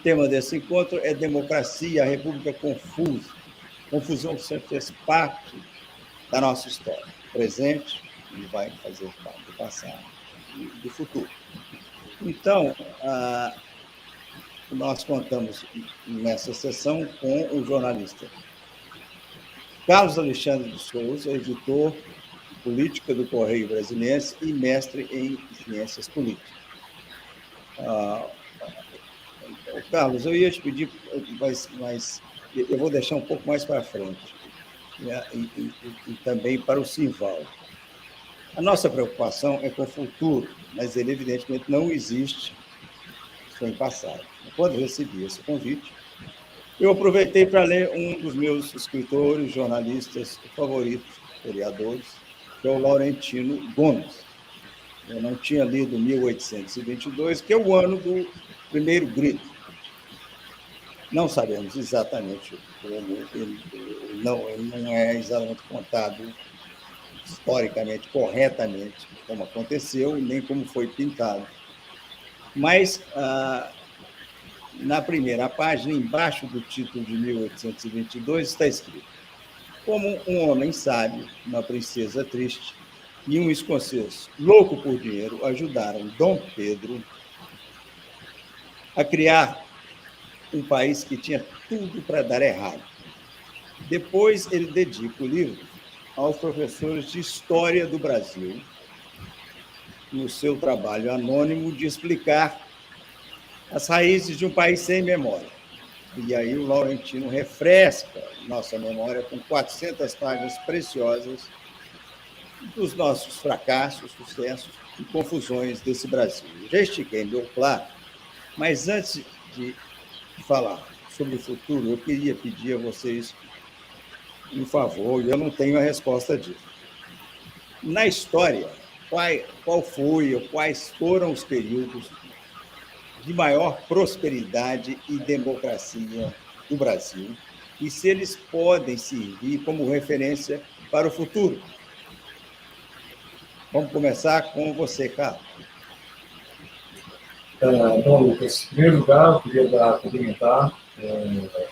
tema desse encontro é democracia, a república confusa. Confusão sempre fez parte da nossa história, presente e vai fazer parte do passado e do futuro. Então, nós contamos nessa sessão com o jornalista Carlos Alexandre de Souza, editor de política do Correio Brasiliense e mestre em ciências políticas. Carlos, eu ia te pedir, mas eu vou deixar um pouco mais para frente, né? E também para o Simval. A nossa preocupação é com o futuro, mas ele, evidentemente, não existe sem passado. Quando recebi esse convite, eu aproveitei para ler um dos meus escritores, jornalistas favoritos, historiadores, que é o Laurentino Gomes. Eu não tinha lido 1822, que é o ano do primeiro grito. Não sabemos exatamente como, ele não é exatamente contado historicamente, corretamente, como aconteceu, nem como foi pintado. Mas, na primeira página, embaixo do título de 1822, está escrito: como um homem sábio, uma princesa triste e um escocês louco por dinheiro ajudaram Dom Pedro a criar um país que tinha tudo para dar errado. Depois, ele dedica o livro aos professores de História do Brasil, no seu trabalho anônimo de explicar as raízes de um país sem memória. E aí o Laurentino refresca nossa memória com 400 páginas preciosas dos nossos fracassos, sucessos e confusões desse Brasil. Já estiquei meu claro, mas antes de falar sobre o futuro, eu queria pedir a vocês um favor, e eu não tenho a resposta disso. Na história, qual foi ou quais foram os períodos de maior prosperidade e democracia do Brasil, e se eles podem servir como referência para o futuro? Vamos começar com você, Carlos. Bom, Lucas, em primeiro lugar, eu queria cumprimentar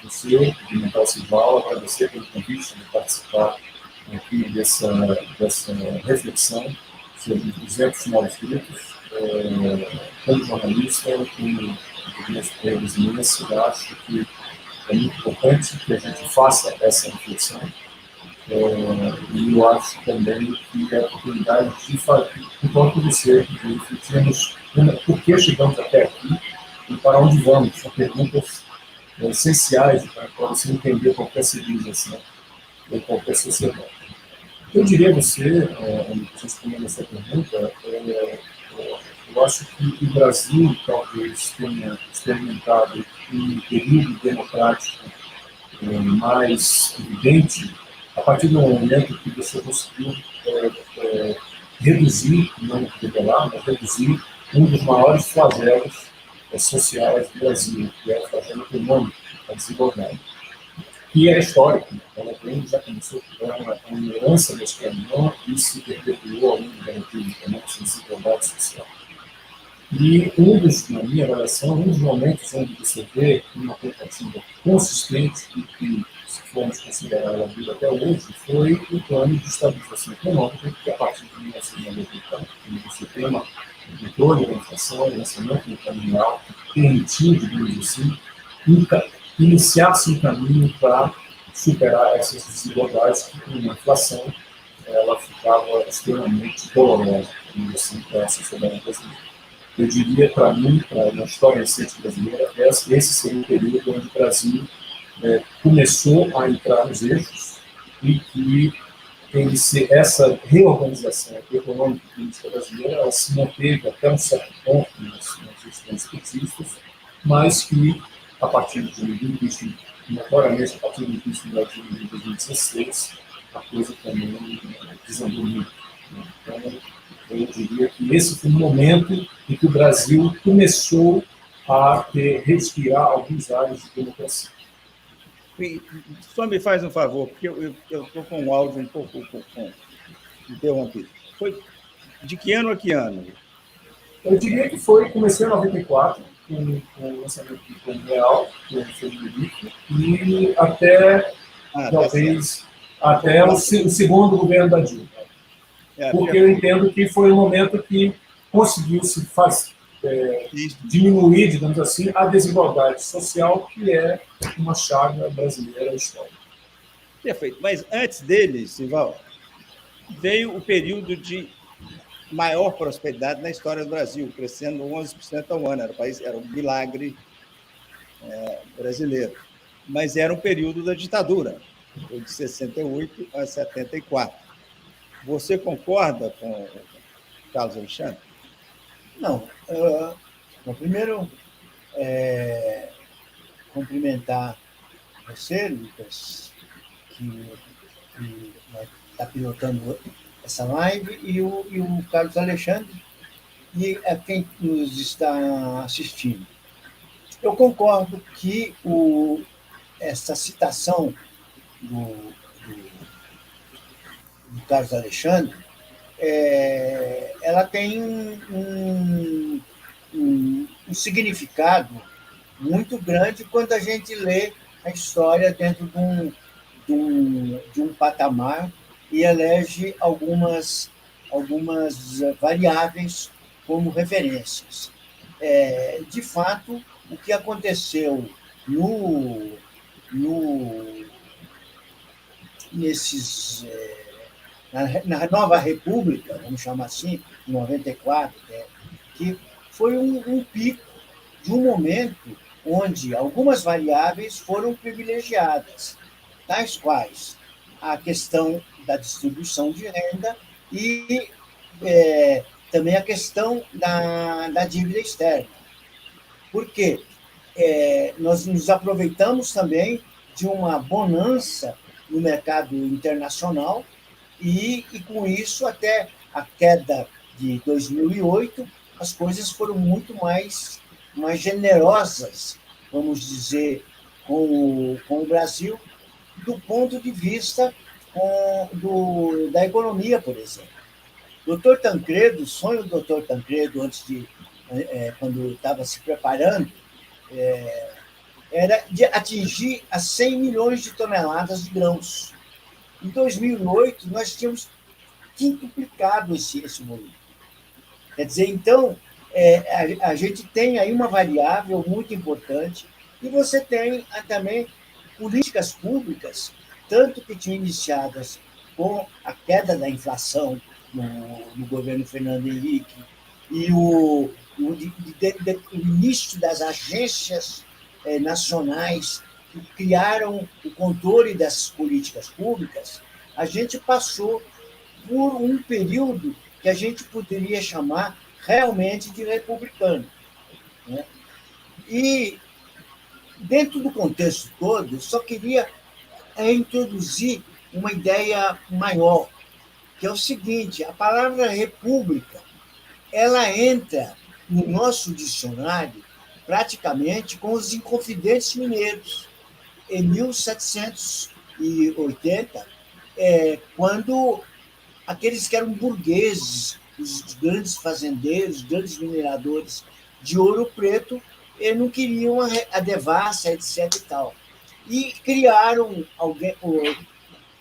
você, cumprimentar o Simval, agradecer pelo convite de participar aqui dessa reflexão sobre os 200 manuscritos. Como jornalista, como meus colegas imensos, eu acho que é muito importante que a gente faça essa reflexão. E eu acho também que é a oportunidade de fazer, enquanto você, de refletirmos por que chegamos até aqui e para onde vamos. São perguntas essenciais para você entender qualquer civilização ou qualquer sociedade. Eu diria a você, respondendo essa pergunta, eu acho que o Brasil talvez tenha experimentado um período democrático mais evidente a partir do momento que você conseguiu reduzir, não revelar, mas reduzir um dos maiores flagelos sociais do Brasil, que é o flagelo econômico, a desigualdade. Que é histórico, ela já começou com uma herança da escravidão e se perpetuou ao longo da República, né, essa desigualdade social. E na minha avaliação, um dos momentos onde você vê uma tentativa consistente e que, se formos considerar ela viva até hoje, foi o plano de estabilização econômica, que a partir de 1994, quando você tem um controle da inflação, lançamento do caminhal, permitiu, digamos assim, iniciar-se um caminho para superar essas desigualdades que, com a inflação, ela ficava extremamente dolorosa, digamos assim, para a sociedade brasileira. Eu diria, para mim, na história recente brasileira, esse seria o período onde o Brasil começou a entrar nos eixos e que essa reorganização econômica e política brasileira ela se manteve até um certo ponto nas gestões petistas, mas que, a partir do início, notoriamente a partir do início da de 2016, a coisa também desandou muito. Então, eu diria que esse foi um momento em que o Brasil começou a respirar alguns ares de democracia. Só me faz um favor, porque eu estou com um áudio um pouco interrompido. Foi de que ano a que ano? Eu diria que comecei em 94, com o lançamento do Plano Real, que foi de Henrique, e até, talvez, até o segundo governo da Dilma. Porque eu entendo que foi um momento que conseguiu-se diminuir, digamos assim, a desigualdade social, que é uma chaga brasileira histórica. Perfeito. Mas antes dele, Sival, veio o período de maior prosperidade na história do Brasil, crescendo 11% ao ano. Era um milagre brasileiro. Mas era um período da ditadura, foi de 68 a 74. Você concorda com o Carlos Alexandre? Não. Bom, primeiro, cumprimentar você, Lucas, que está pilotando essa live, e o Carlos Alexandre, e a quem nos está assistindo. Eu concordo que essa citação do Carlos Alexandre, ela tem um significado muito grande quando a gente lê a história dentro de um patamar e elege algumas variáveis como referências. De fato, o que aconteceu na Nova República, vamos chamar assim, em 94, que foi um pico de um momento onde algumas variáveis foram privilegiadas, tais quais a questão da distribuição de renda e também a questão da dívida externa. Por quê? Nós nos aproveitamos também de uma bonança no mercado internacional e com isso, até a queda de 2008, as coisas foram muito mais generosas, vamos dizer, com o Brasil, do ponto de vista da economia, por exemplo. Dr. Tancredo, o sonho do Dr. Tancredo, quando estava se preparando, era de atingir a 100 milhões de toneladas de grãos. Em 2008, nós tínhamos quintuplicado esse volume. Quer dizer, então, a gente tem aí uma variável muito importante e você tem também políticas públicas, tanto que tinham iniciadas com a queda da inflação no governo Fernando Henrique e o início das agências nacionais que criaram o controle dessas políticas públicas, a gente passou por um período que a gente poderia chamar realmente de republicano. Né? E, dentro do contexto todo, eu só queria introduzir uma ideia maior, que é o seguinte: a palavra república, ela entra no nosso dicionário praticamente com os Inconfidentes Mineiros, em 1780, quando aqueles que eram burgueses, os grandes fazendeiros, grandes mineradores de Ouro Preto, não queriam a devassa, etc. e tal. E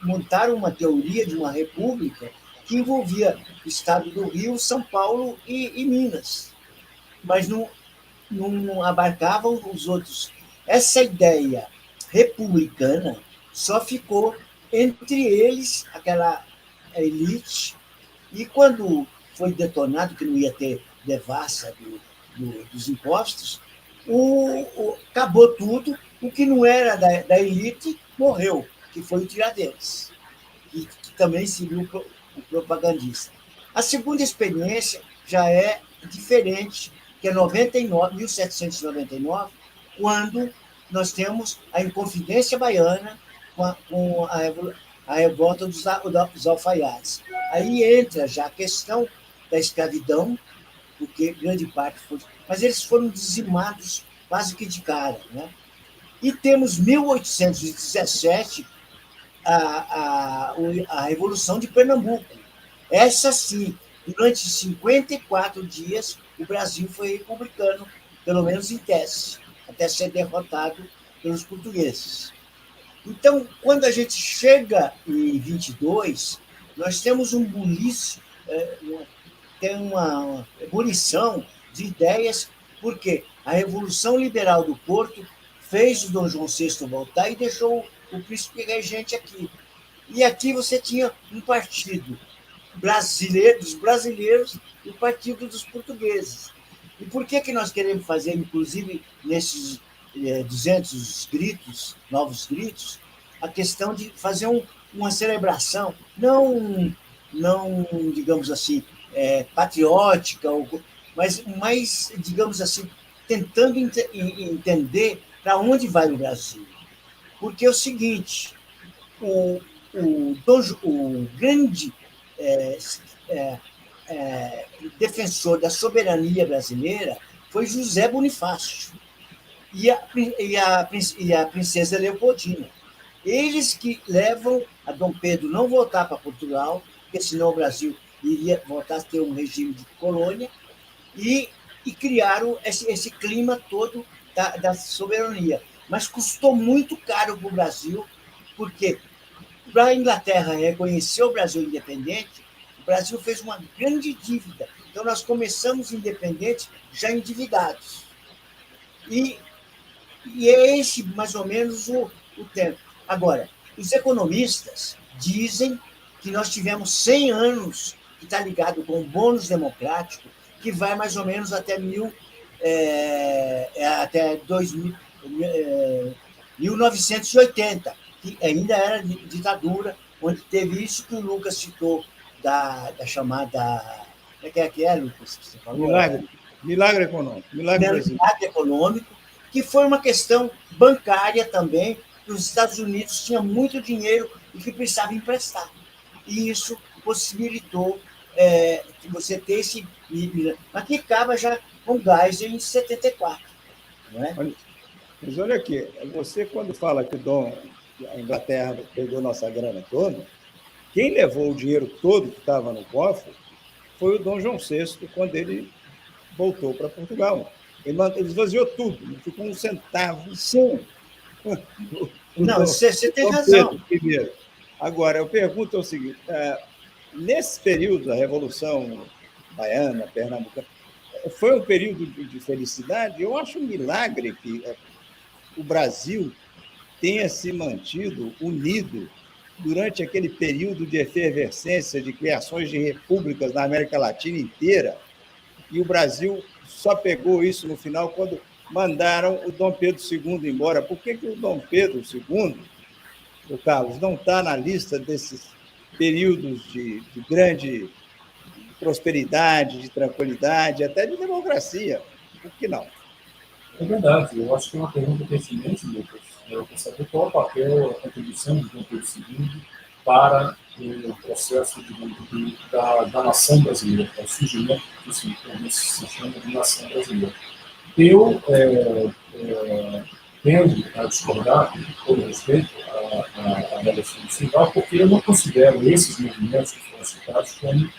montaram uma teoria de uma república que envolvia o estado do Rio, São Paulo e Minas, mas não abarcavam os outros. Essa ideia republicana só ficou entre eles, aquela elite, e quando foi detonado que não ia ter devassa dos impostos, acabou tudo. O que não era da elite morreu, que foi o Tiradentes, que também serviu o propagandista. A segunda experiência já é diferente, que é 1799, quando nós temos a Inconfidência Baiana com a revolta dos alfaiates. Aí entra já a questão da escravidão, porque grande parte foi... Mas eles foram dizimados quase que de cara. Né? E temos 1817, a Revolução de Pernambuco. Essa sim, durante 54 dias, o Brasil foi republicano pelo menos em tese, até ser derrotado pelos portugueses. Então, quando a gente chega em 22, nós temos um buliço, tem uma ebulição de ideias, porque a Revolução Liberal do Porto fez o Dom João VI voltar e deixou o príncipe regente aqui. E aqui você tinha um partido brasileiro, dos brasileiros e o partido dos portugueses. E por que nós queremos fazer, inclusive, nesses 200 gritos, novos gritos, a questão de fazer uma celebração, não digamos assim, patriótica, mas mais, digamos assim, tentando entender para onde vai o Brasil. Porque é o seguinte, o grande defensor da soberania brasileira foi José Bonifácio e a princesa Leopoldina. Eles que levam a Dom Pedro não voltar para Portugal, porque senão o Brasil iria voltar a ter um regime de colônia, e criaram esse clima todo da soberania. Mas custou muito caro para o Brasil, porque para a Inglaterra reconhecer o Brasil independente, o Brasil fez uma grande dívida. Então, nós começamos independentes já endividados. E é esse, mais ou menos, o tempo. Agora, os economistas dizem que nós tivemos 100 anos, que está ligado com o bônus democrático, que vai mais ou menos até 1980, que ainda era ditadura, onde teve isso que o Lucas citou, da chamada... O que é, Lucas? Que você falou? Milagre econômico. Milagre econômico, que foi uma questão bancária também. Os Estados Unidos tinham muito dinheiro e que precisava emprestar. E isso possibilitou que você ter esse... Mas que acaba já com Geisel em 74. Não é? Mas olha aqui, você quando fala que a Inglaterra pegou nossa grana toda, quem levou o dinheiro todo que estava no cofre foi o Dom João VI, quando ele voltou para Portugal. Ele esvaziou tudo, não ficou um centavo. Sim. Não, você tem razão. Primeiro. Agora, eu pergunto o seguinte, nesse período da Revolução Baiana, Pernambucana, foi um período de felicidade? Eu acho um milagre que o Brasil tenha se mantido unido durante aquele período de efervescência, de criações de repúblicas na América Latina inteira, e o Brasil só pegou isso no final quando mandaram o Dom Pedro II embora. Por que o Dom Pedro II, o Carlos, não está na lista desses períodos de grande prosperidade, de tranquilidade, até de democracia? Por que não? É verdade. Eu acho que é uma pergunta pertinente, Lucas. Eu quero saber qual é o papel, a contribuição do Dom Pedro II para o processo da nação brasileira, para o surgimento do que se chama de nação brasileira. Eu tendo a discordar, com todo respeito, à avaliação do Silval, porque eu não considero esses movimentos que foram citados como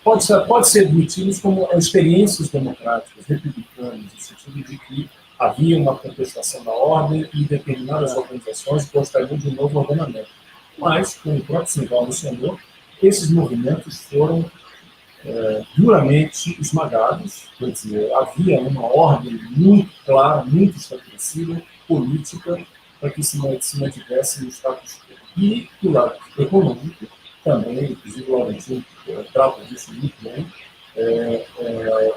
pode ser admitidos como experiências democráticas, republicanas, no sentido de que havia uma contestação da ordem e determinadas organizações gostariam de um novo ordenamento. Mas, como o próprio Silval mencionou, esses movimentos foram duramente esmagados, quer dizer, havia uma ordem muito clara, muito estabelecida, política, para que se mantivesse o status quo. E, do lado econômico, também, inclusive o Laurentino trata disso muito bem,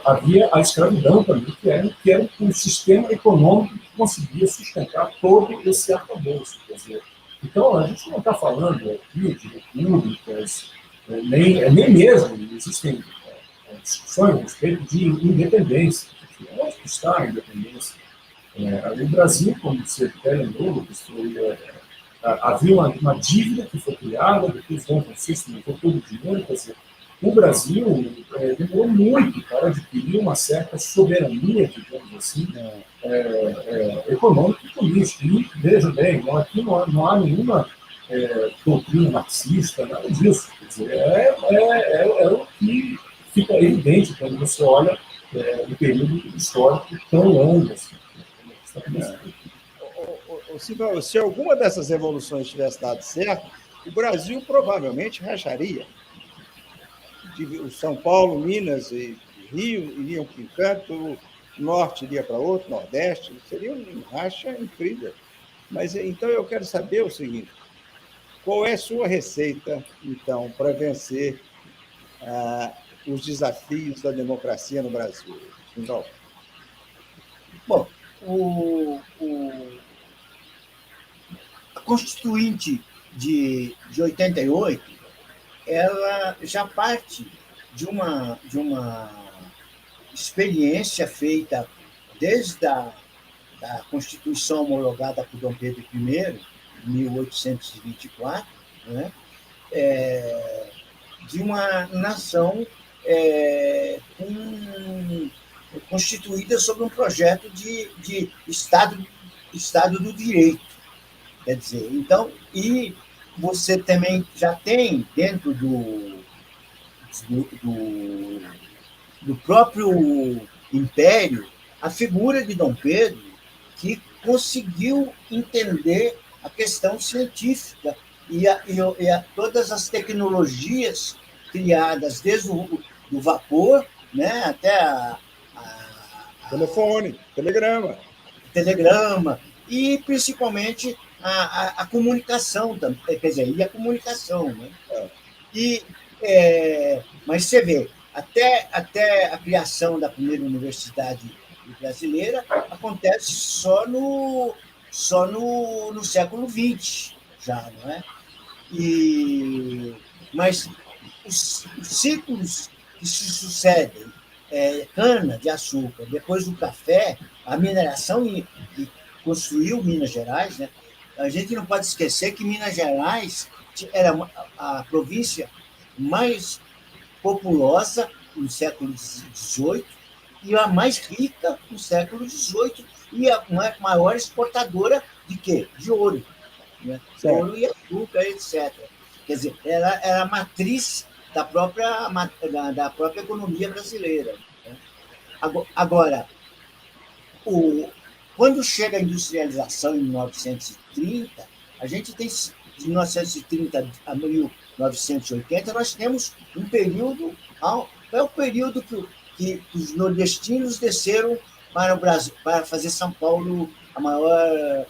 havia a escravidão também, que era um sistema econômico que conseguia sustentar todo esse arcabouço. Quer dizer, então, a gente não está falando aqui de repúblicas, nem mesmo existem discussões a respeito de independência. Onde está a independência? O Brasil, como você até lembrou, havia uma dívida que foi criada, depois Dom Francisco levou todo o dinheiro. Quer dizer, o Brasil demorou muito para adquirir uma certa soberania, digamos assim, econômica e política. E, veja bem, aqui não há nenhuma doutrina marxista, nada disso. Quer dizer, é o que fica evidente quando você olha um período histórico tão longo assim. Simão, se alguma dessas revoluções tivesse dado certo, o Brasil provavelmente racharia. O São Paulo, Minas e Rio iriam para um canto, o Norte iria para outro, Nordeste, seria um racha incrível. Mas então eu quero saber o seguinte: qual é a sua receita, então, para vencer os desafios da democracia no Brasil? Então, bom, a Constituinte de 88, ela já parte de uma experiência feita desde da Constituição homologada por Dom Pedro I, em 1824, né? De uma nação constituída sobre um projeto de Estado do Direito. Quer dizer, então, e você também já tem dentro do próprio Império a figura de Dom Pedro, que conseguiu entender a questão científica e todas as tecnologias criadas, desde do vapor, né, até telefone, telegrama, e principalmente a comunicação, quer dizer, e a comunicação. Né? Mas você vê, até a criação da primeira universidade brasileira acontece só no século XX, já, não é? Mas os ciclos que se sucedem, cana de açúcar, depois do café, a mineração que construiu Minas Gerais, né? A gente não pode esquecer que Minas Gerais era a província mais populosa no século XVIII e a mais rica no século XVIII e a maior exportadora de quê? De ouro. Né? Ouro e açúcar, etc. Quer dizer, era a matriz da própria economia brasileira. Né? Agora, quando chega a industrialização em 1930, a gente tem, de 1930 a 1980, nós temos um período, é o período que os nordestinos desceram para o Brasil, para fazer São Paulo a maior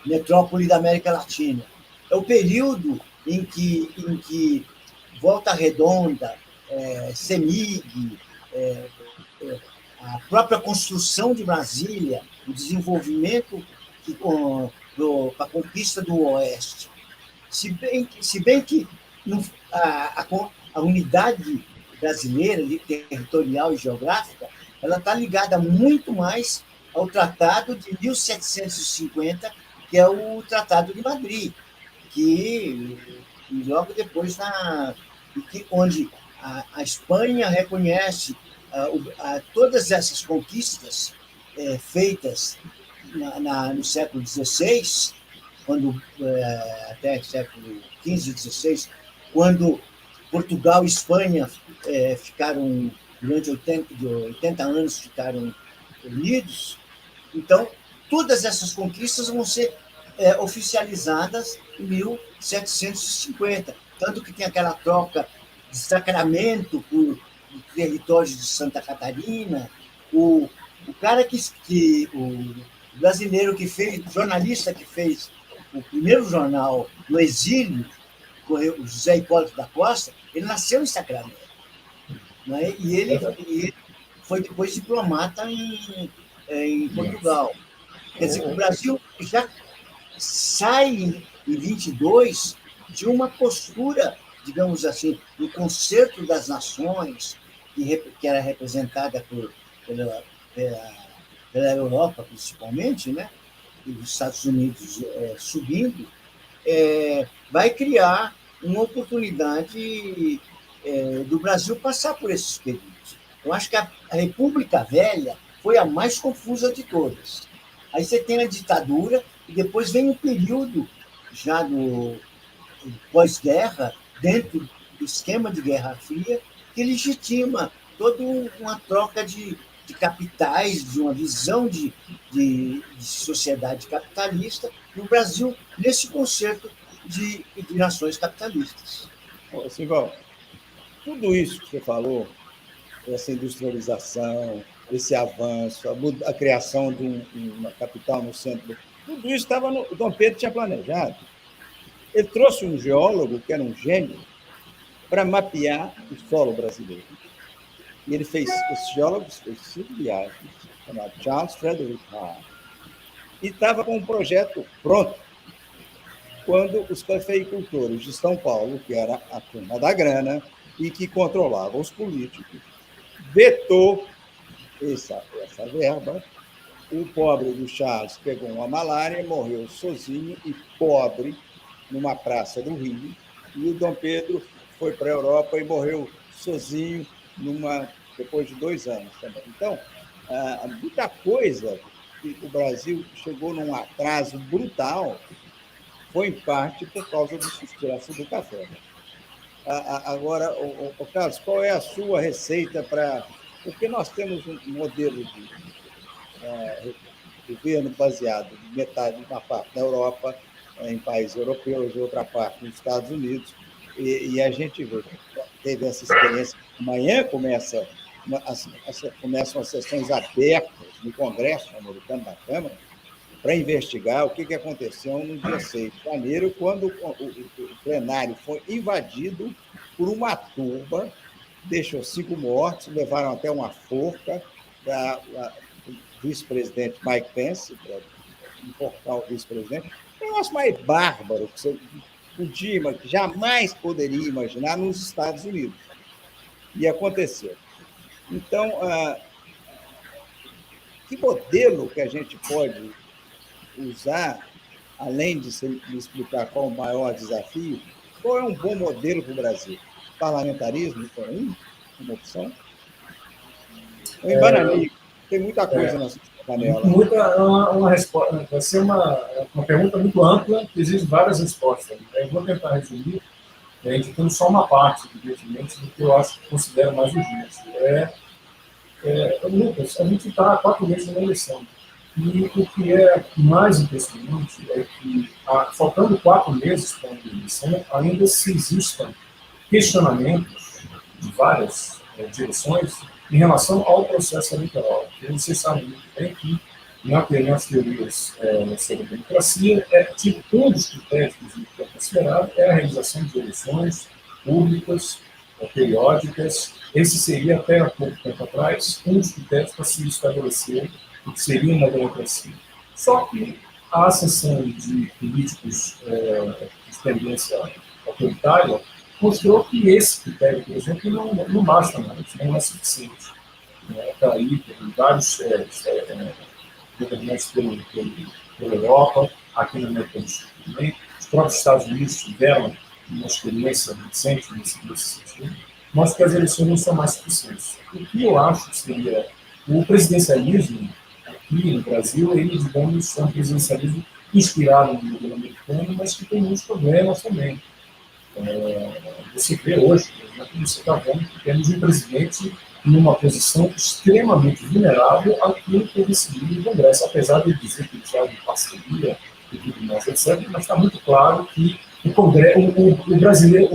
metrópole da América Latina. É o período em que Volta Redonda, CEMIG, a própria construção de Brasília, o desenvolvimento para a conquista do Oeste. Se bem que a unidade brasileira, territorial e geográfica, ela está ligada muito mais ao Tratado de 1750, que é o Tratado de Madrid, que logo depois, onde a Espanha reconhece todas essas conquistas feitas no século XVI, até século XV, XVI, quando Portugal e Espanha ficaram, durante 80 anos, ficaram unidos. Então, todas essas conquistas vão ser oficializadas em 1750. Tanto que tem aquela troca de Sacramento por territórios de Santa Catarina. O brasileiro que fez, o jornalista que fez o primeiro jornal no exílio, o José Hipólito da Costa, ele nasceu em Sacramento. Né? E ele foi depois diplomata em Portugal. Quer dizer, o Brasil já sai em 22 de uma postura, digamos assim, do concerto das nações, que era representada pela Europa, principalmente, né? E os Estados Unidos subindo, vai criar uma oportunidade do Brasil passar por esses períodos. Eu acho que a República Velha foi a mais confusa de todas. Aí você tem a ditadura e depois vem um período já do pós-guerra, dentro do esquema de Guerra Fria, que legitima toda uma troca de capitais, de uma visão de sociedade capitalista, e o Brasil nesse concerto de nações capitalistas. Simval, tudo isso que você falou, essa industrialização, esse avanço, a criação de uma capital no centro, tudo isso estava no... O Dom Pedro tinha planejado. Ele trouxe um geólogo, que era um gênio, para mapear o solo brasileiro. E ele fez, esse geólogo fez 5 viagens, chamado Charles Frederick Hart, e estava com um projeto pronto, quando os cafeicultores de São Paulo, que era a turma da grana e que controlava os políticos, vetou essa verba. O pobre do Charles pegou uma malária, morreu sozinho e pobre numa praça do Rio, e o Dom Pedro foi para a Europa e morreu sozinho depois de 2 anos também. Então, muita coisa que o Brasil chegou num atraso brutal foi, em parte, por causa do sucesso do café. Agora, Carlos, qual é a sua receita para... Porque nós temos um modelo de governo baseado em metade, uma parte na Europa, em países europeus, outra parte nos Estados Unidos, e a gente teve essa experiência. Amanhã começam as sessões abertas no Congresso americano, na Câmara, para investigar o que aconteceu no dia 6 de janeiro, quando o plenário foi invadido por uma turba, deixou 5 mortos, levaram até uma forca o vice-presidente Mike Pence, para enforcar o vice-presidente. É um negócio mais bárbaro que você que jamais poderia imaginar nos Estados Unidos. E aconteceu. Então, que modelo que a gente pode usar, além de me explicar qual o maior desafio, qual é um bom modelo para o Brasil? Parlamentarismo é uma opção? O embananismo, tem muita coisa na sua panela. Uma resposta, vai ser uma pergunta muito ampla, que exige várias respostas. Eu vou tentar resumir, indicando só uma parte, evidentemente, do que eu considero mais urgente. Lucas, a gente está há 4 meses na eleição. E o que é mais impressionante é que, faltando 4 meses para a eleição, ainda se existam questionamentos de várias direções em relação ao processo eleitoral. E vocês sabem muito bem que, nas teorias sobre a democracia, um dos critérios que é considerado é a realização de eleições públicas, periódicas. Esse seria, até há pouco tempo atrás, um dos critérios para se estabelecer o que seria uma democracia. Só que a ascensão de políticos de tendência autoritária mostrou que esse critério, por exemplo, não basta mais, não é suficiente. Está aí, tem vários governantes pela Europa, aqui na América do Sul também. Os próprios Estados Unidos tiveram uma experiência recente nesse sentido, mostra que as eleições não são mais suficientes. O que eu acho que seria o presidencialismo aqui no Brasil, ele, digamos, é um presidencialismo inspirado no modelo americano, mas que tem muitos problemas também. Você vê hoje, você está vendo que temos um presidente numa posição extremamente vulnerável àquilo que é decidido no Congresso, apesar de dizer que já de parceria e tudo mais, etc., mas está muito claro que o Brasil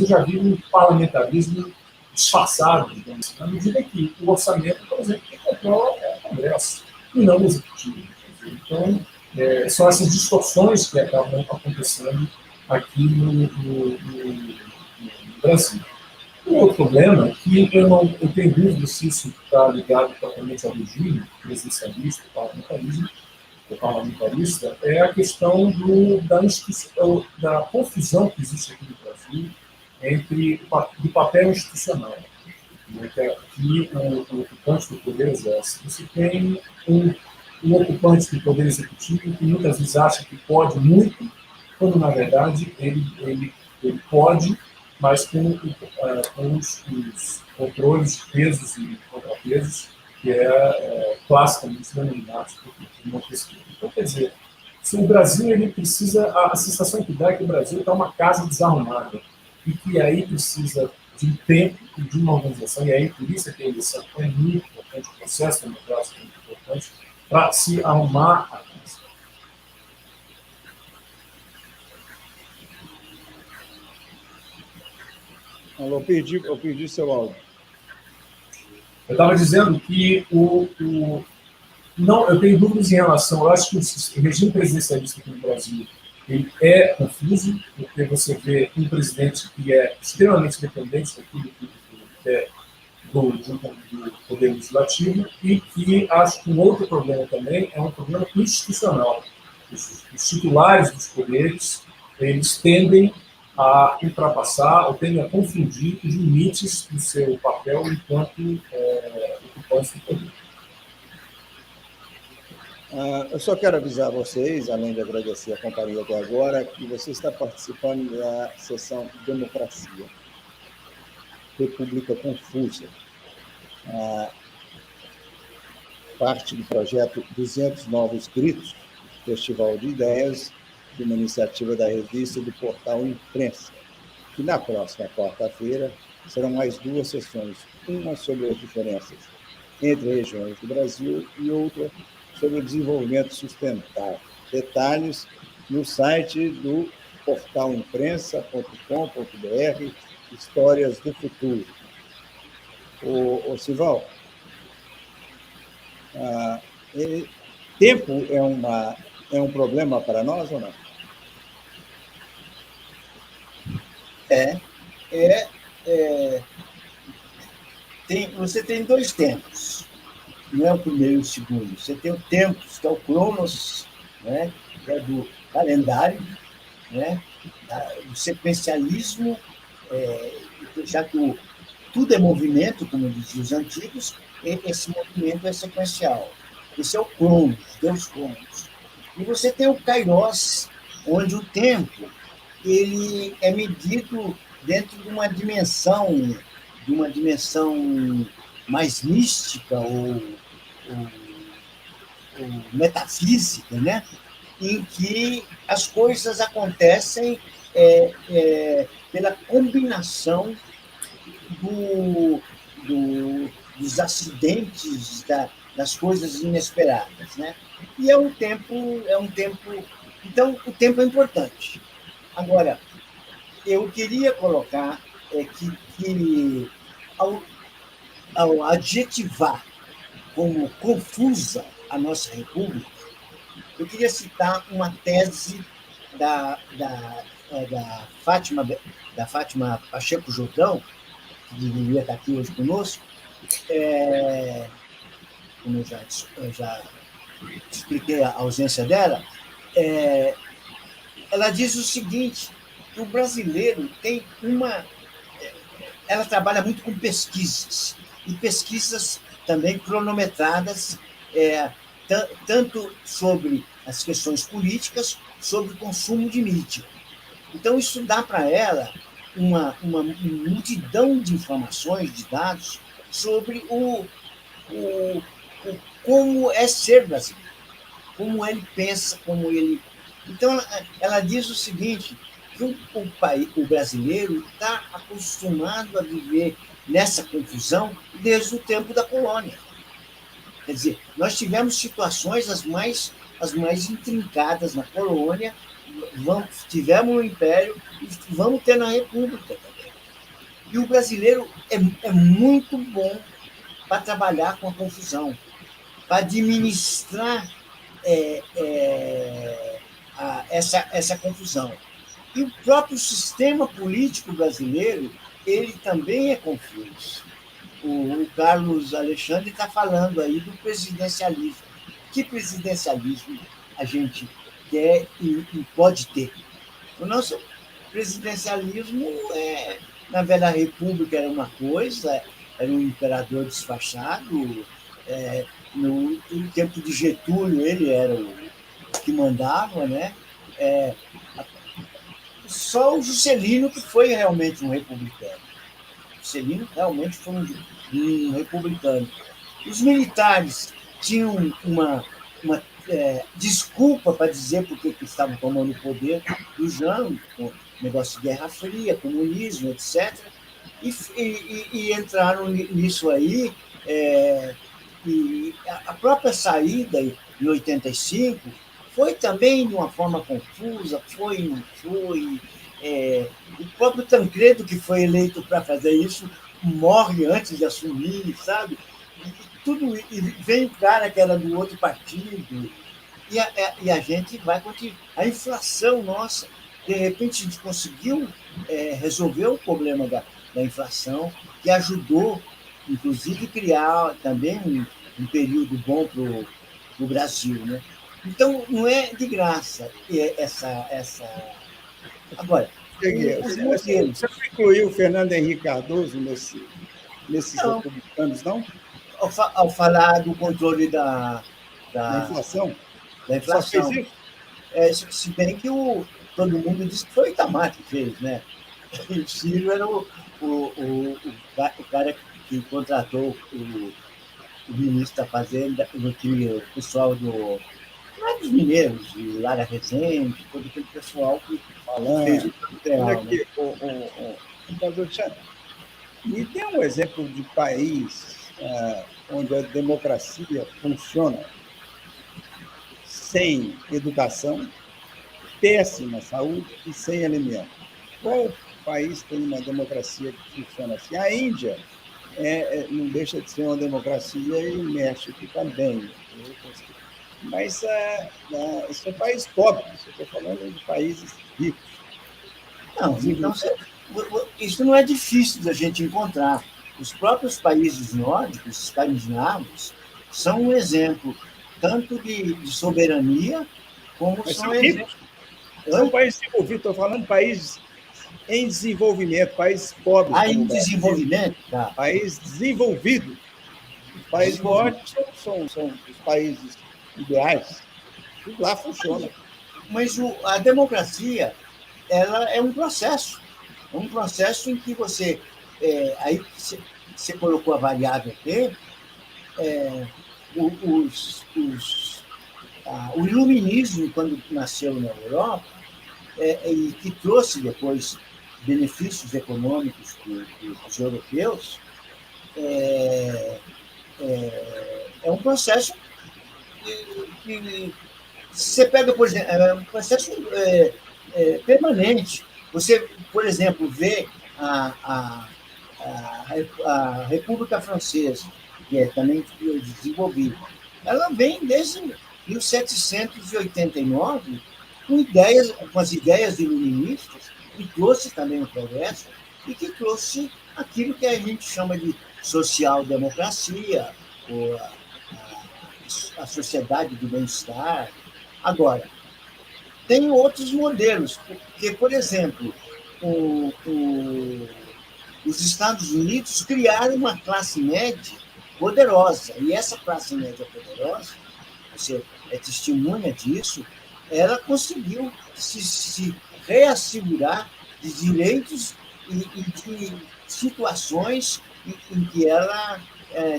já vive um parlamentarismo disfarçado, digamos, na medida que o orçamento, por exemplo, que controla é o Congresso, e não o Executivo. Então, são essas distorções que acabam acontecendo aqui no Brasil. O outro problema, que eu tenho dúvida se isso está ligado totalmente ao regime presidencialista, parlamentarista, é a questão da confusão que existe aqui no Brasil do papel institucional. Que o ocupante do poder exerce. Você tem um ocupante do poder executivo que muitas vezes acha que pode muito, quando na verdade ele pode, mas com os controles de pesos e contrapesos que classicamente denominados por Montesquieu. Então, quer dizer, se o Brasil ele precisa, a sensação que dá é que o Brasil está uma casa desarrumada e que aí precisa de um tempo e de uma organização, e aí por isso é que a eleição é muito importante, o processo democrático é muito importante, para se arrumar a crise. Alô, eu perdi seu áudio. Eu estava dizendo que não, eu tenho dúvidas em relação, eu acho que o regime presidencialista aqui no Brasil ele é confuso, porque você vê um presidente que é extremamente dependente daquilo que é do Poder Legislativo e que acho que um outro problema também é um problema institucional. Os titulares dos poderes, eles tendem a ultrapassar ou tendem a confundir os limites do seu papel enquanto ocupantes do poder. Eu só quero avisar vocês, além de agradecer a companhia até agora, que você está participando da sessão Democracia, República Confusa, parte do projeto 200 Novos Gritos, Festival de Ideias, de uma iniciativa da revista e do portal Imprensa, que na próxima quarta-feira serão mais 2 sessões, uma sobre as diferenças entre regiões do Brasil e outra sobre o desenvolvimento sustentável. Detalhes no site do portal imprensa.com.br, Histórias do Futuro. Sival, tempo é um problema para nós ou não? Você tem 2 tempos, não é o primeiro e o segundo. Você tem o tempos, que é o cronos, né, que é do calendário, né, do sequencialismo, já que tudo é movimento, como diziam os antigos, e esse movimento é sequencial. Esse é o cronos, Deus cronos. E você tem o kairos, onde o tempo ele é medido dentro de uma dimensão mais mística ou metafísica, né? Em que as coisas acontecem pela combinação dos acidentes, das coisas inesperadas, né? E é um tempo. Então, o tempo é importante. Agora, eu queria colocar que ao adjetivar como confusa a nossa República, eu queria citar uma tese da Fátima Pacheco Jordão, que deveria estar aqui hoje conosco, como eu já expliquei a ausência dela, ela diz o seguinte, que o brasileiro tem ela trabalha muito com pesquisas, e pesquisas também cronometradas, tanto sobre as questões políticas, sobre o consumo de mídia. Então, isso dá para ela uma multidão de informações, de dados, sobre como é ser brasileiro, como ele pensa, como ele... Então, ela diz o seguinte, que o brasileiro está acostumado a viver nessa confusão desde o tempo da colônia. Quer dizer, nós tivemos situações as mais intrincadas na colônia, tivemos no Império e vamos ter na República também. E o brasileiro é muito bom para trabalhar com a confusão, para administrar essa confusão. E o próprio sistema político brasileiro, ele também é confuso. O Carlos Alexandre está falando aí do presidencialismo. Que presidencialismo a gente quer e pode ter? O nosso presidencialismo, na Velha República, era uma coisa, era um imperador desfachado, no tempo de Getúlio ele era o que mandava, né? Só o Juscelino que foi realmente um republicano. O Juscelino realmente foi um republicano. Os militares tinham uma desculpa para dizer por que estavam tomando o poder do Jango, com negócio de Guerra Fria, comunismo, etc. e entraram nisso aí. E a própria saída em 85 foi também de uma forma confusa, foi, não foi. O próprio Tancredo, que foi eleito para fazer isso, morre antes de assumir, sabe? E vem o cara que era do outro partido, e a gente vai continuar. A inflação nossa, de repente, a gente conseguiu resolver o problema da inflação, que ajudou, inclusive, criar também um período bom para o Brasil. Né? Então, não é de graça essa. Agora, os modelos. Você não incluiu o Fernando Henrique Cardoso nesses Não. republicanos, não? Ao falar do controle Da inflação? Da inflação. Só fez isso? Se bem que todo mundo disse que foi o Itamar que fez, né? E o Ciro era o cara que contratou o ministro da Fazenda, o pessoal dos mineiros, de Lara Rezende, todo aquele pessoal que fez o Olha aqui, me dê um exemplo de país onde a democracia funciona sem educação, péssima saúde e sem alimento. Qual país tem uma democracia que funciona assim? A Índia não deixa de ser uma democracia e o México também. Mas são países pobres, eu estou falando de países ricos. Não, então, isso não é difícil da gente encontrar. Os próprios países nórdicos, escandinavos, são um exemplo tanto de soberania, como são exemplos. São países desenvolvidos, estou falando de países em desenvolvimento, países pobres. Em desenvolvimento? Tá. País desenvolvido. Os países nórdicos são os países ideais. Tudo lá funciona. Mas a democracia, ela é um processo. É um processo em que você... aí você colocou a variável aqui, o iluminismo, quando nasceu na Europa, e que trouxe depois benefícios econômicos para os europeus, é um processo que você pega, por exemplo, é um processo permanente. Você, por exemplo, vê a República Francesa, que também desenvolvida, ela vem desde 1789 com as ideias iluministas, e trouxe também o progresso, e que trouxe aquilo que a gente chama de social-democracia, ou a sociedade do bem-estar. Agora, tem outros modelos, porque, por exemplo, os Estados Unidos criaram uma classe média poderosa, e essa classe média poderosa, você é testemunha disso, ela conseguiu se reassegurar de direitos e de situações em que ela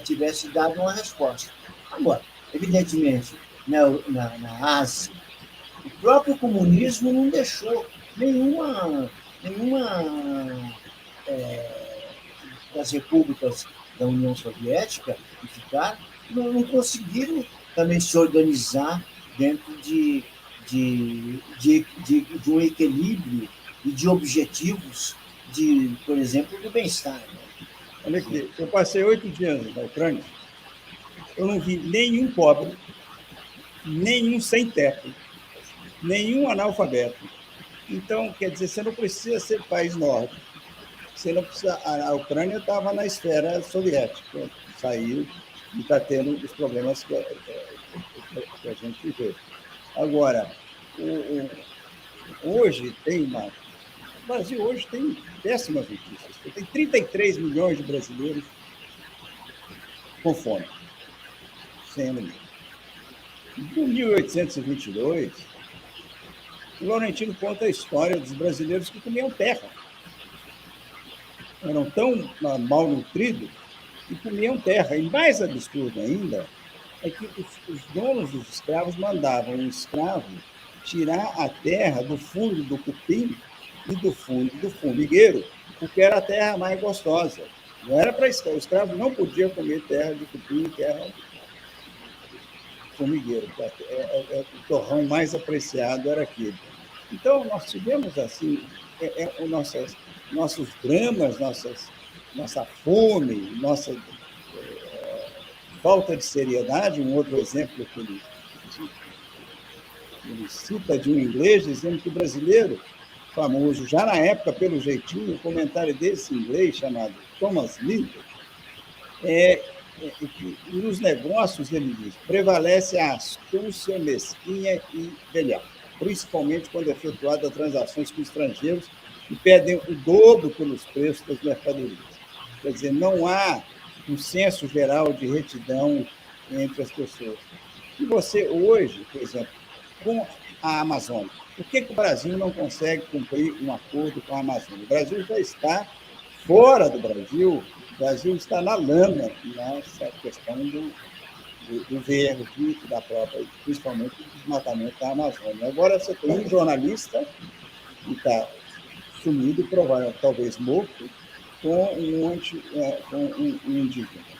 tivesse dado uma resposta. Agora, evidentemente, na Ásia, o próprio comunismo não deixou nenhuma das repúblicas da União Soviética que ficaram, não conseguiram também se organizar dentro de um equilíbrio e de objetivos, por exemplo, do bem-estar. Olha aqui, eu passei 8 dias na Ucrânia, eu não vi nenhum pobre, nenhum sem teto, nenhum analfabeto. Então, quer dizer, você não precisa ser país nórdico. Você não precisa, a Ucrânia estava na esfera soviética, saiu e está tendo os problemas que a gente vê. Agora, hoje o Brasil hoje tem péssimas notícias. Tem 33 milhões de brasileiros com fome, sem alimento. Em 1822, o Laurentino conta a história dos brasileiros que comiam terra. Eram tão mal nutridos que comiam terra. E mais absurdo ainda é que os donos dos escravos mandavam um escravo tirar a terra do fundo do cupim e do fundo do formigueiro porque era a terra mais gostosa. Não era para escravo. O escravo não podia comer terra de cupim, terra formigueiro. O torrão mais apreciado era aquele. Então, nós tivemos, assim, nossos dramas, nossa fome, nossa falta de seriedade. Um outro exemplo que ele cita de um inglês, dizendo que o brasileiro, famoso já na época, pelo jeitinho, o comentário desse inglês, chamado Thomas Lincoln, que nos negócios, ele diz, prevalece a astúcia mesquinha e velhaca, principalmente quando é efetuada transações com estrangeiros que pedem o dobro pelos preços das mercadorias. Quer dizer, não há um senso geral de retidão entre as pessoas. E você, hoje, por exemplo, com a Amazônia, por que o Brasil não consegue cumprir um acordo com a Amazônia? O Brasil já está fora do Brasil, o Brasil está na lama nessa questão do verde, da própria, principalmente do desmatamento da Amazônia. Agora você tem um jornalista que está sumido, provavelmente, talvez morto, com um indígena.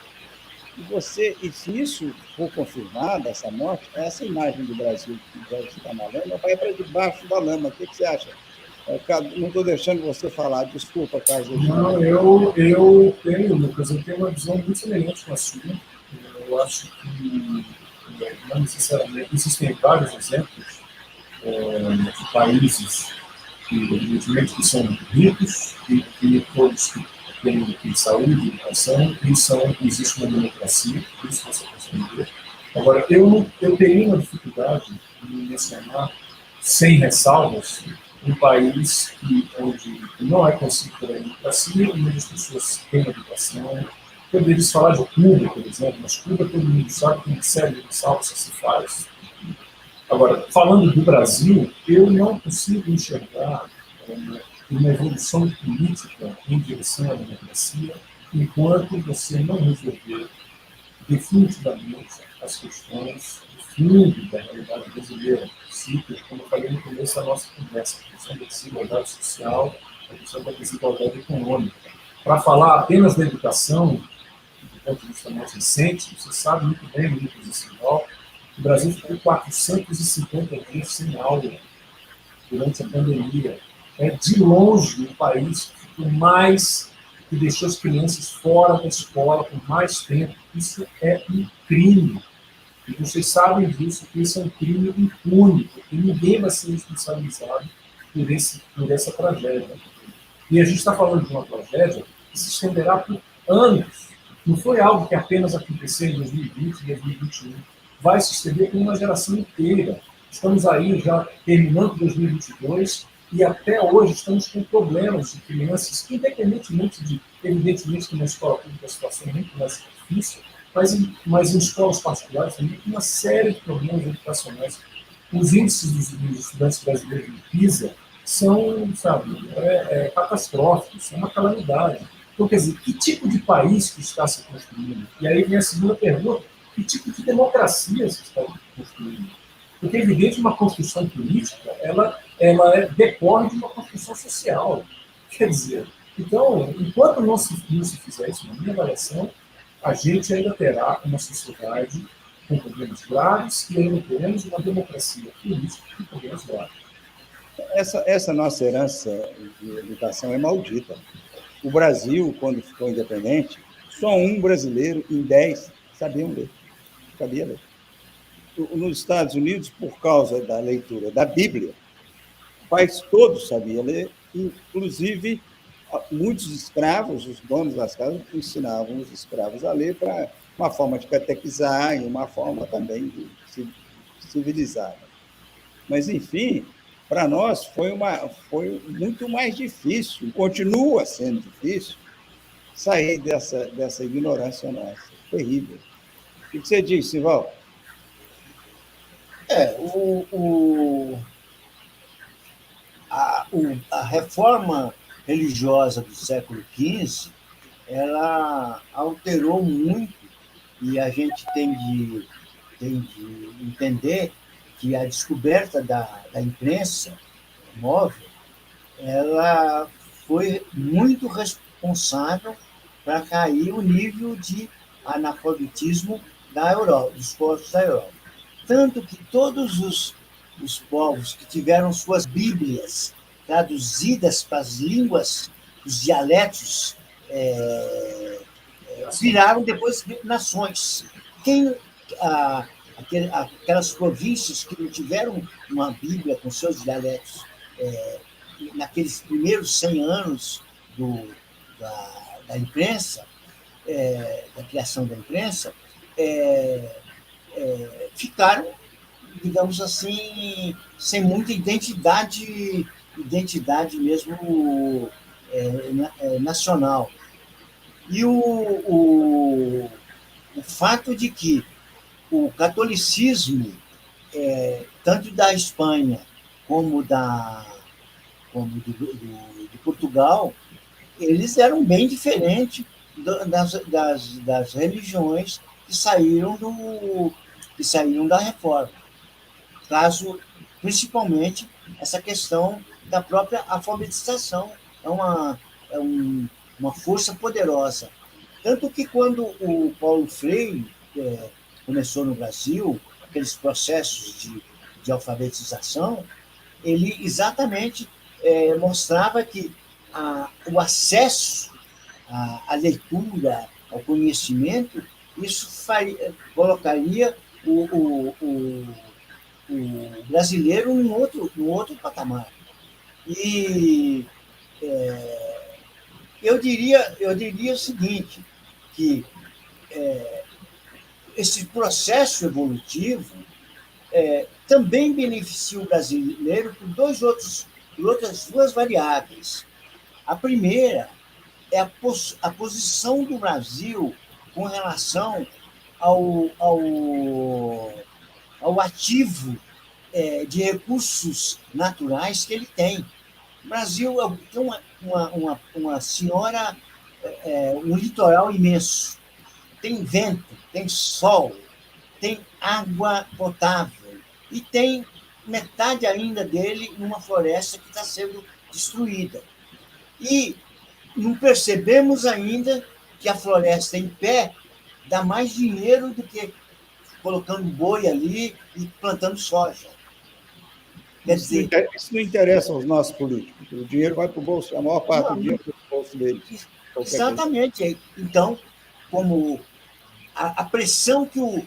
E se isso for confirmado, essa morte, essa imagem do Brasil que já está na lama vai para debaixo da lama. O que você acha? Não estou deixando você falar, desculpa, Carlos. Não, eu tenho, Lucas, eu tenho uma visão muito semelhante com a sua. Eu acho que, não necessariamente, existem vários exemplos de países que são ricos e todos tem saúde, educação, e existe uma democracia, isso você consegue ver. Agora, eu teria uma dificuldade em mencionar, sem ressalvas, um país onde não é considerado a democracia, onde as pessoas têm educação. Poderia falar de Cuba, por exemplo, mas Cuba todo mundo sabe que uma série de ressalvas que se faz. Agora, falando do Brasil, eu não consigo enxergar uma evolução política em direção à democracia enquanto você não resolver definitivamente as questões do fundo da realidade brasileira, como eu falei no começo da nossa conversa, a questão da desigualdade social, a questão da desigualdade econômica. Para falar apenas da educação, do ponto de vista mais recente, você sabe muito bem, Lucas e Simão, o Brasil ficou 450 dias sem aula durante a pandemia. É de longe o país que deixou as crianças fora da escola por mais tempo. Isso é um crime. E vocês sabem disso, que isso é um crime impune, porque ninguém vai ser responsabilizado por essa tragédia. E a gente está falando de uma tragédia que se estenderá por anos. Não foi algo que apenas aconteceu em 2020 e 2021. Vai se estender por uma geração inteira. Estamos aí já terminando 2022 e até hoje estamos com problemas de crianças, independentemente de, evidentemente, que na escola pública a situação é muito mais difícil, mas em escolas particulares também tem uma série de problemas educacionais. Os índices dos estudantes brasileiros de PISA são, catastróficos, são uma calamidade. Então, quer dizer, que tipo de país que está se construindo? E aí vem a segunda pergunta, que tipo de democracia se está construindo? Porque é evidente que uma construção política, ela decorre de uma construção social. Quer dizer, então, enquanto não se fizer isso, na minha avaliação, a gente ainda terá uma sociedade com problemas graves e ainda teremos uma democracia política com problemas graves. Essa nossa herança de educação é maldita. O Brasil, quando ficou independente, só um brasileiro em 10 sabia ler. Nos Estados Unidos, por causa da leitura da Bíblia, o país todo sabia ler, inclusive muitos escravos, os donos das casas, ensinavam os escravos a ler para uma forma de catequizar e uma forma também de civilizar. Mas, enfim, para nós foi muito mais difícil, continua sendo difícil, sair dessa ignorância nossa. Terrível. O que você diz, Sival? A reforma religiosa do século XV, ela alterou muito, e a gente tem de entender que a descoberta da imprensa móvel, ela foi muito responsável para cair o nível de analfabetismo da Europa, dos povos da Europa. Tanto que todos os povos que tiveram suas Bíblias traduzidas para as línguas, os dialetos, viraram depois nações. Aquelas províncias que não tiveram uma Bíblia com seus dialetos naqueles primeiros 100 anos da imprensa, da criação da imprensa, ficaram, digamos assim, sem muita identidade mesmo nacional. E o fato de que o catolicismo, tanto da Espanha como de Portugal, eles eram bem diferentes das religiões que saíram da Reforma. Caso, principalmente, essa questão da própria alfabetização é uma força poderosa. Tanto que quando o Paulo Freire começou no Brasil, aqueles processos de alfabetização, ele exatamente mostrava que o acesso à leitura, ao conhecimento, isso colocaria o brasileiro num outro patamar. E eu diria o seguinte, que esse processo evolutivo também beneficia o brasileiro por outras duas variáveis. A primeira é a posição do Brasil com relação ao ativo de recursos naturais que ele tem. O Brasil tem uma senhora, um litoral imenso. Tem vento, tem sol, tem água potável e tem metade ainda dele numa floresta que está sendo destruída. E não percebemos ainda que a floresta em pé dá mais dinheiro do que colocando boi ali e plantando soja. Quer dizer, isso não interessa aos nossos políticos. O dinheiro vai para o bolso, a maior parte do dinheiro vai para o bolso deles. Exatamente. Então, como a pressão que o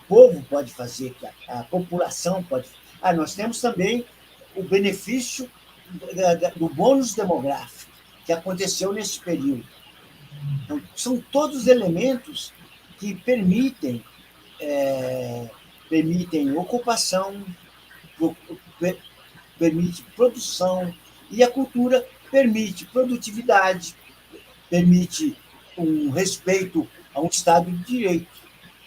povo pode fazer, que a população pode fazer. Nós temos também o benefício do bônus demográfico, que aconteceu nesse período. Então, são todos elementos que permitem ocupação, permite produção, e a cultura permite produtividade, permite um respeito a um Estado de Direito.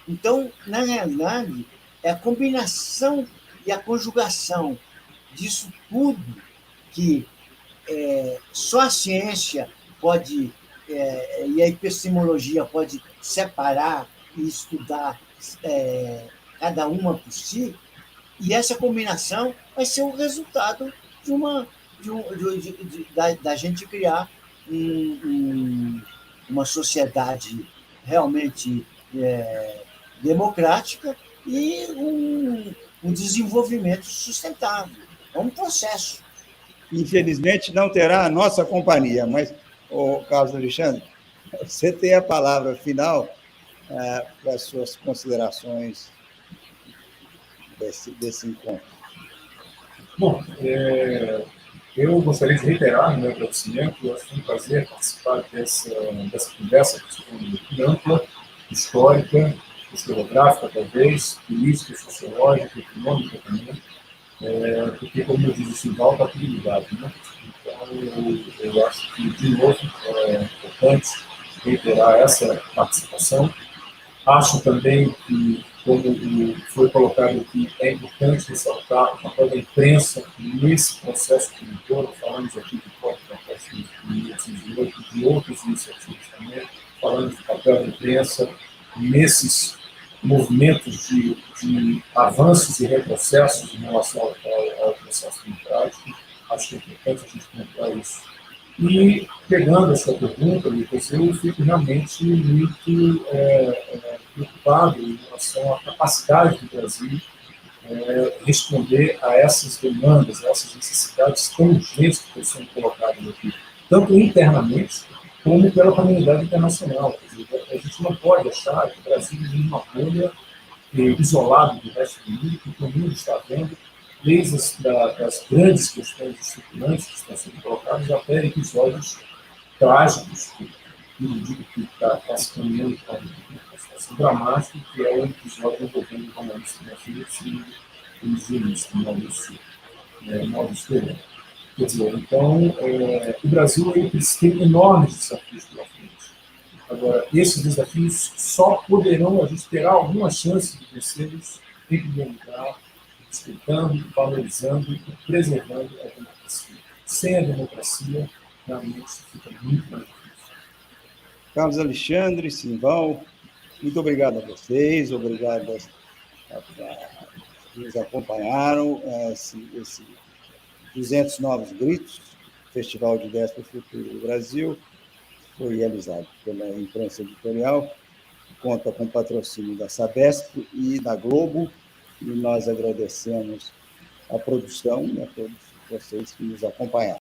Então, na realidade, é a combinação e a conjugação disso tudo que só a ciência pode, e a epistemologia pode separar e estudar cada uma por si, e essa combinação vai ser o resultado da gente criar uma sociedade realmente democrática e um desenvolvimento sustentável. É um processo. Infelizmente, não terá a nossa companhia, mas, Carlos Alexandre, você tem a palavra final para as suas considerações desse encontro. Bom, eu gostaria de reiterar no meu agradecimento. Eu acho que foi um prazer participar dessa conversa, que foi muito ampla, histórica, historiográfica, talvez, política, sociológica, econômica também, porque, como eu disse, o Val está tudo ligado, né? Então, eu acho que, de novo, é importante reiterar essa participação. Acho também que, como foi colocado aqui, é importante ressaltar o papel da imprensa nesse processo como um todo. Falamos aqui de COP28 de outras iniciativas também, falando do papel da imprensa nesses movimentos de avanços e retrocessos em relação ao processo democrático. Acho que é importante a gente pontuar isso. E, pegando a sua pergunta, Lucas, eu fico realmente muito preocupado em relação à capacidade do Brasil responder a essas demandas, a essas necessidades tão urgentes que estão sendo colocadas aqui, tanto internamente como pela comunidade internacional. Quer dizer, a gente não pode achar que o Brasil vive uma bolha isolada do resto do mundo, que o mundo está vendo, desde das grandes questões estruturantes que estão sendo colocadas até episódios trágicos, que eu digo que está se caminhando para uma situação dramática, que é o episódio envolvendo o jornalista Netflix e o indigenista Maurício Pereira. Quer dizer, então, o Brasil tem enormes desafios pela frente. Agora, esses desafios só poderão a gente ter alguma chance de vencê-los em primeiro lugar, respeitando, valorizando e preservando a democracia. Sem a democracia, realmente fica muito mais difícil. Carlos Alexandre, Simval, muito obrigado a vocês, obrigado a que nos acompanharam, esse 200 Novos Gritos, Festival de Ideias para o Futuro do Brasil, foi realizado pela imprensa editorial, conta com patrocínio da Sabesp e da Globo, e nós agradecemos a produção e a todos vocês que nos acompanharam.